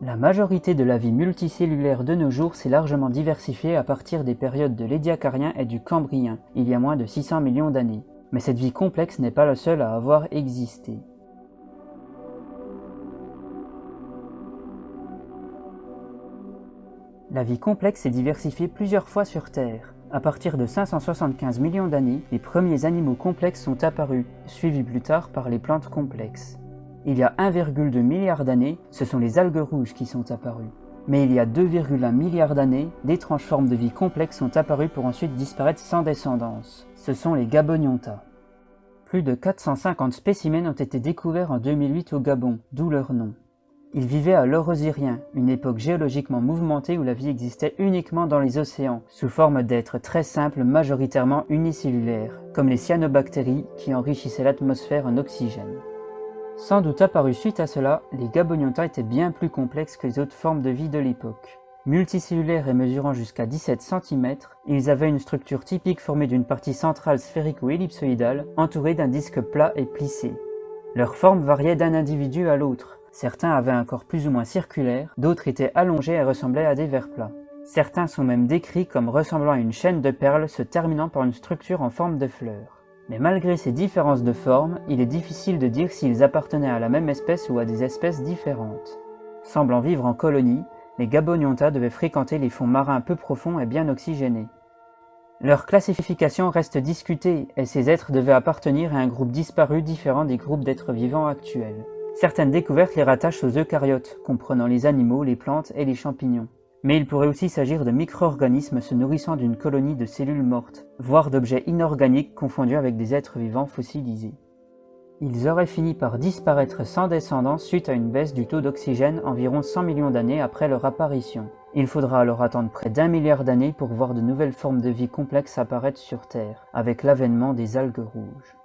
La majorité de la vie multicellulaire de nos jours s'est largement diversifiée à partir des périodes de l'Édiacarien et du Cambrien, il y a moins de 600 millions d'années. Mais cette vie complexe n'est pas la seule à avoir existé. La vie complexe s'est diversifiée plusieurs fois sur Terre. À partir de 575 millions d'années, les premiers animaux complexes sont apparus, suivis plus tard par les plantes complexes. Il y a 1,2 milliard d'années, ce sont les algues rouges qui sont apparues. Mais il y a 2,1 milliards d'années, d'étranges formes de vie complexes sont apparues pour ensuite disparaître sans descendance. Ce sont les Gabonionta. Plus de 450 spécimens ont été découverts en 2008 au Gabon, d'où leur nom. Ils vivaient à l'Ore osirien, une époque géologiquement mouvementée où la vie existait uniquement dans les océans, sous forme d'êtres très simples majoritairement unicellulaires, comme les cyanobactéries qui enrichissaient l'atmosphère en oxygène. Sans doute apparus suite à cela, les Gabonionta étaient bien plus complexes que les autres formes de vie de l'époque. Multicellulaires et mesurant jusqu'à 17 cm, ils avaient une structure typique formée d'une partie centrale sphérico-ellipsoïdale entourée d'un disque plat et plissé. Leur forme variait d'un individu à l'autre. Certains avaient un corps plus ou moins circulaire, d'autres étaient allongés et ressemblaient à des vers plats. Certains sont même décrits comme ressemblant à une chaîne de perles se terminant par une structure en forme de fleur. Mais malgré ces différences de forme, il est difficile de dire s'ils appartenaient à la même espèce ou à des espèces différentes. Semblant vivre en colonie, les Gabonionta devaient fréquenter les fonds marins peu profonds et bien oxygénés. Leur classification reste discutée et ces êtres devaient appartenir à un groupe disparu différent des groupes d'êtres vivants actuels. Certaines découvertes les rattachent aux eucaryotes, comprenant les animaux, les plantes et les champignons. Mais il pourrait aussi s'agir de micro-organismes se nourrissant d'une colonie de cellules mortes, voire d'objets inorganiques confondus avec des êtres vivants fossilisés. Ils auraient fini par disparaître sans descendance suite à une baisse du taux d'oxygène environ 100 millions d'années après leur apparition. Il faudra alors attendre près d'1 milliard d'années pour voir de nouvelles formes de vie complexes apparaître sur Terre, avec l'avènement des algues rouges.